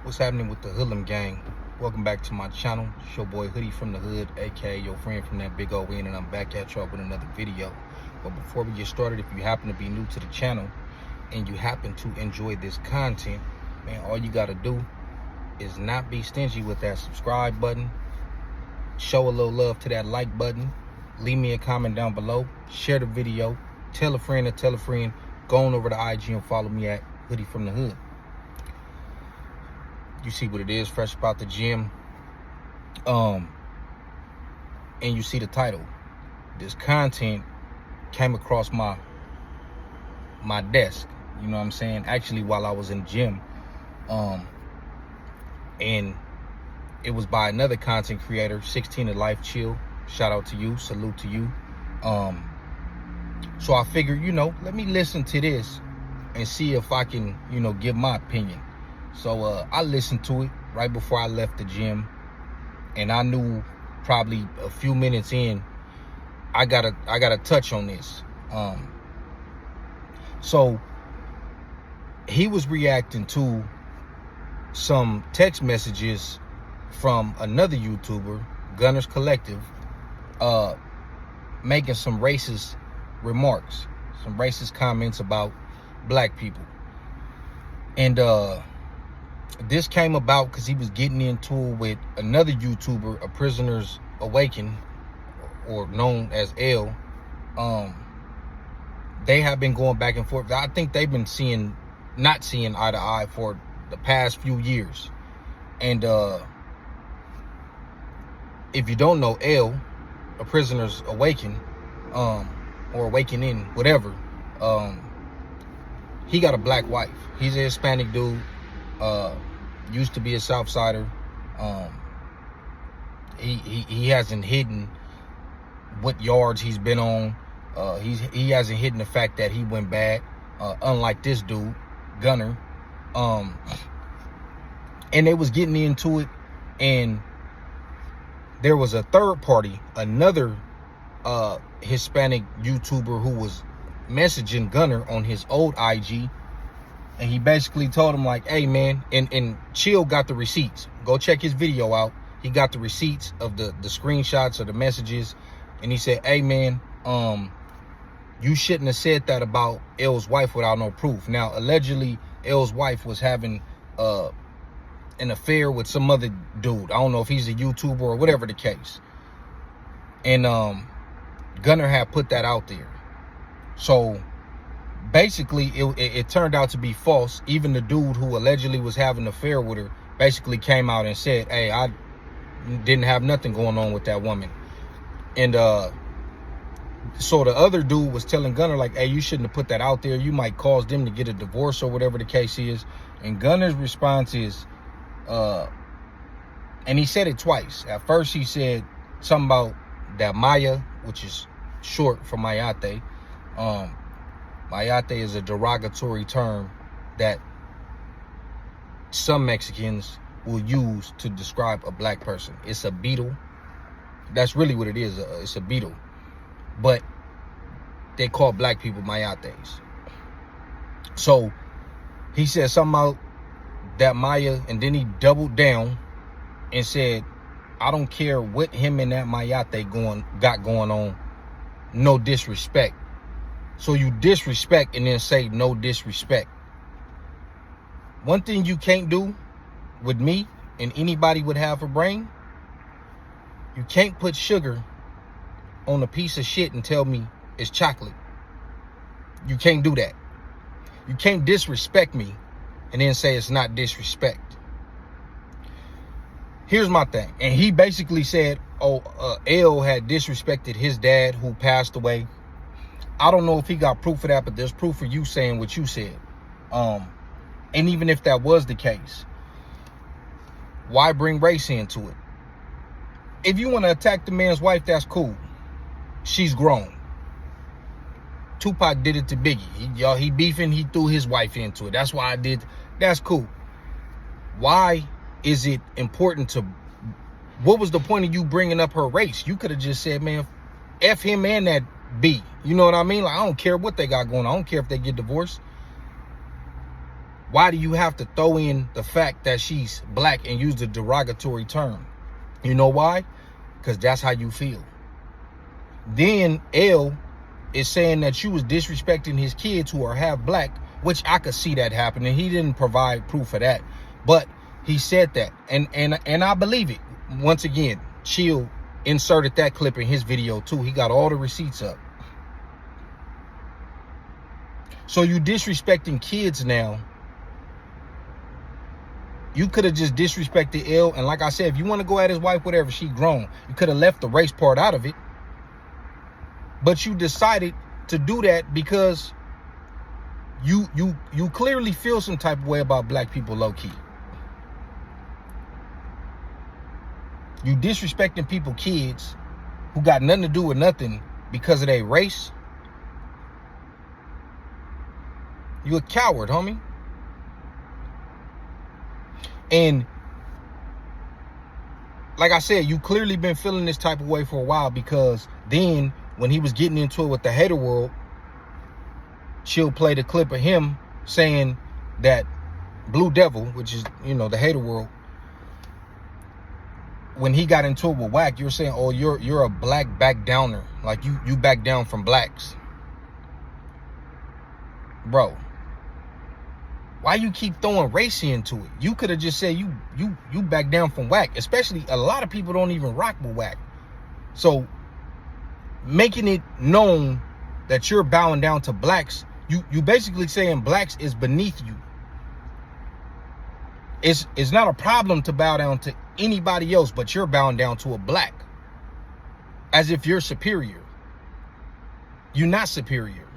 What's happening with the Hoodlum gang? Welcome back to my channel. It's your boy Hoodie from the Hood, aka your friend from that big old end, and I'm back at y'all with another video. But before we get started, if you happen to be new to the channel and you happen to enjoy this content, man, all you gotta do is not be stingy with that subscribe button. Show a little love to that like button. Leave me a comment down below. Share the video. Tell a friend to tell a friend. Go on over to IG and follow me at Hoodie from the Hood. You see what it is, fresh about the gym. And you see the title. This content came across my desk, you know what I'm saying? Actually, while I was in the gym. And it was by another content creator, 16 of Life Chill. Shout out to you, salute to you. So I figured, let me listen to this and see if I can, give my opinion. So I listened to it right before I left the gym, and I knew probably a few minutes in, I gotta touch on this. So he was reacting to some text messages from another YouTuber, Gunners Collective, making some racist remarks, some racist comments about black people. And this came about because he was getting into it with another YouTuber, A Prisoner's Awaken, or known as L. They have been going back and forth. I think they've been not seeing eye to eye for the past few years. And if you don't know L, A Prisoner's Awaken, or Awakening, whatever, he got a black wife. He's a Hispanic dude. Used to be a Southsider. He hasn't hidden what yards he's been on. He hasn't hidden the fact that he went bad, unlike this dude, Gunner. And they was getting into it, and there was a third party, another Hispanic YouTuber who was messaging Gunner on his old IG. And he basically told him, like, hey, man, and Chill got the receipts. Go check his video out. He got the receipts of the screenshots of the messages. And he said, hey, man, you shouldn't have said that about L's wife without no proof. Now, allegedly, L's wife was having an affair with some other dude. I don't know if he's a YouTuber or whatever the case. And Gunner had put that out there. So basically, it turned out to be false. Even the dude who allegedly was having an affair with her basically came out and said, hey, I didn't have nothing going on with that woman. And so the other dude was telling Gunner, like, hey, you shouldn't have put that out there. You might cause them to get a divorce or whatever the case is. And Gunner's response is, and he said it twice. At first, he said something about that Maya, which is short for Mayate. Mayate is a derogatory term that some Mexicans will use to describe a black person. It's a beetle. That's really what it is. It's a beetle. But they call black people Mayates. So he said something about that Maya, and then he doubled down and said, I don't care what him and that Mayate got going on. No disrespect. So you disrespect and then say no disrespect. One thing you can't do with me and anybody would have a brain, you can't put sugar on a piece of shit and tell me it's chocolate. You can't do that. You can't disrespect me and then say it's not disrespect. Here's my thing. And he basically said, L had disrespected his dad who passed away. I don't know if he got proof of that, but there's proof of you saying what you said. And even if that was the case, why bring race into it? If you want to attack the man's wife, that's cool. She's grown. Tupac did it to Biggie. He beefing, he threw his wife into it. That's why I did. That's cool. Why is it important to... What was the point of you bringing up her race? You could have just said, man, F him and that B. You know what I mean? Like, I don't care what they got going on. I don't care if they get divorced. Why do you have to throw in the fact that she's black and use the derogatory term? You know why? Because that's how you feel. Then L is saying that you was disrespecting his kids who are half black, which I could see that happening. He didn't provide proof of that, but he said that, and I believe it. Once again, Chill inserted that clip in his video too. He got all the receipts up. So you disrespecting kids now. You could have just disrespected L, and like I said, if you want to go at his wife, whatever, she grown. You could have left the race part out of it. But you decided to do that because you clearly feel some type of way about black people low key. You disrespecting people, kids who got nothing to do with nothing because of their race. You a coward, homie. And like I said, you clearly been feeling this type of way for a while, because then when he was getting into it with the hater world, Chill played a clip of him saying that Blue Devil, which is, you know, the hater world, when he got into it with Wack, you're saying, oh, you're a black back downer. Like you back down from blacks. Bro, why you keep throwing race into it? You could have just said you back down from Wack. Especially a lot of people don't even rock with Wack. So making it known that you're bowing down to blacks, you basically saying blacks is beneath you. It's not a problem to bow down to anybody else, but you're bowing down to a black as if you're superior. You're not superior.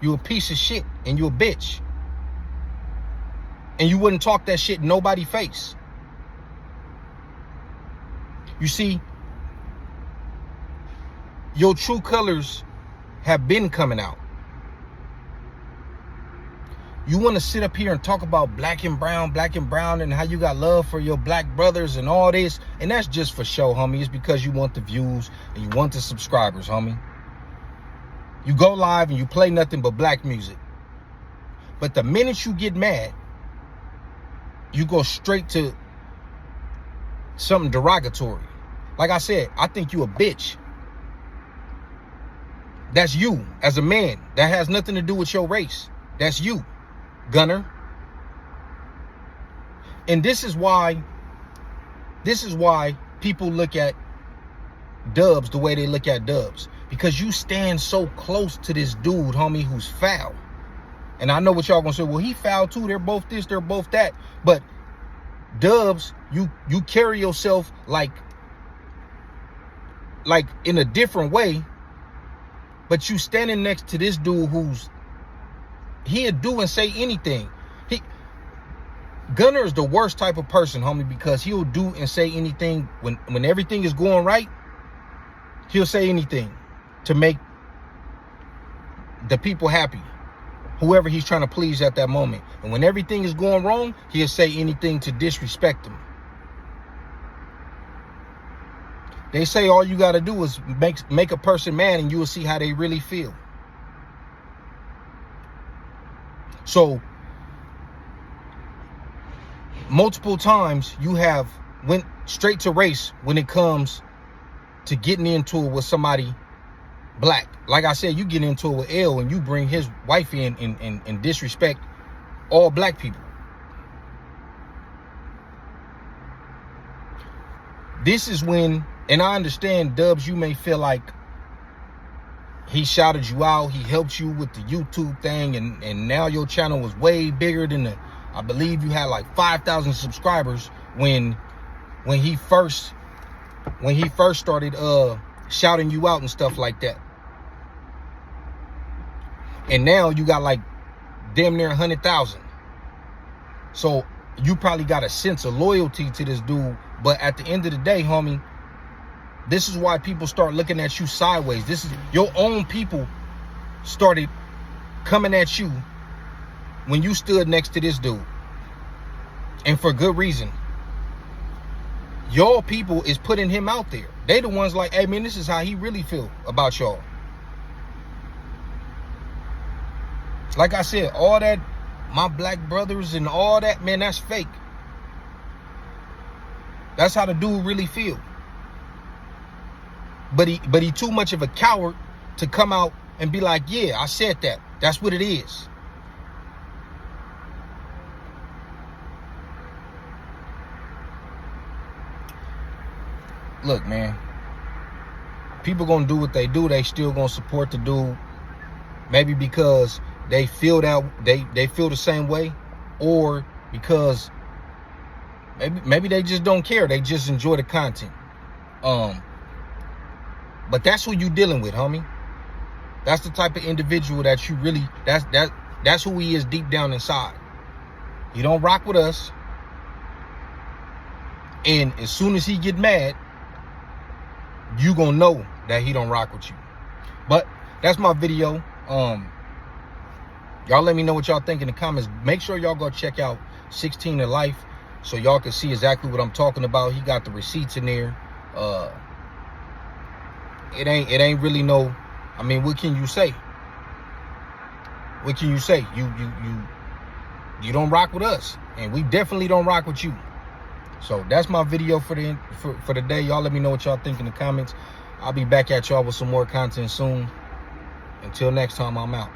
You a piece of shit and you a bitch. And you wouldn't talk that shit in nobody's face. You see, your true colors have been coming out. You want to sit up here and talk about black and brown, and how you got love for your black brothers and all this. And that's just for show, homie. It's because you want the views and you want the subscribers, homie. You go live and you play nothing but black music. But the minute you get mad, you go straight to something derogatory. Like I said, I think you a bitch. That's you as a man. That has nothing to do with your race. That's you, Gunner. And this is why people look at Dubs the way they look at Dubs. Because you stand so close to this dude, homie, who's foul. And I know what y'all gonna say, well, he foul too. They're both this, they're both that. But Dubs, you carry yourself like in a different way. But you standing next to this dude who's, he'll do and say anything. Gunner is the worst type of person, homie, because he'll do and say anything when everything is going right. He'll say anything to make the people happy, whoever he's trying to please at that moment. And when everything is going wrong, he'll say anything to disrespect them. They say all you got to do is make a person mad and you will see how they really feel. So multiple times you have went straight to race when it comes to getting into it with somebody black. Like I said, you get into it with L and you bring his wife in and disrespect all black people. This is when, and I understand, Dubs, you may feel like he shouted you out, he helped you with the YouTube thing, and now your channel was way bigger than I believe you had like 5,000 subscribers when he first started shouting you out and stuff like that. And now you got like damn near 100,000. So you probably got a sense of loyalty to this dude. But at the end of the day, homie, this is why people start looking at you sideways. This is your own people started coming at you when you stood next to this dude. And for good reason. Your people is putting him out there. They the ones like, hey man, this is how he really feel about y'all. Like I said, all that my black brothers and all that, man, that's fake. That's how the dude really feel. But he too much of a coward to come out and be like, yeah, I said that. That's what it is. Look, man, people gonna do what they do. They still gonna support the dude. Maybe because they feel that they feel the same way, or because maybe they just don't care. They just enjoy the content. But that's who you dealing with, homie. That's the type of individual that you really, that's who he is deep down inside. He don't rock with us. And as soon as he get mad, you gonna know that he don't rock with you. But that's my video. Y'all let me know what y'all think in the comments. Make sure y'all go check out 16 to Life so y'all can see exactly what I'm talking about. He got the receipts in there. It ain't really no, I mean, what can you say? What can you say? You don't rock with us, and we definitely don't rock with you. So that's my video for the day. Y'all let me know what y'all think in the comments. I'll be back at y'all with some more content soon. Until next time, I'm out.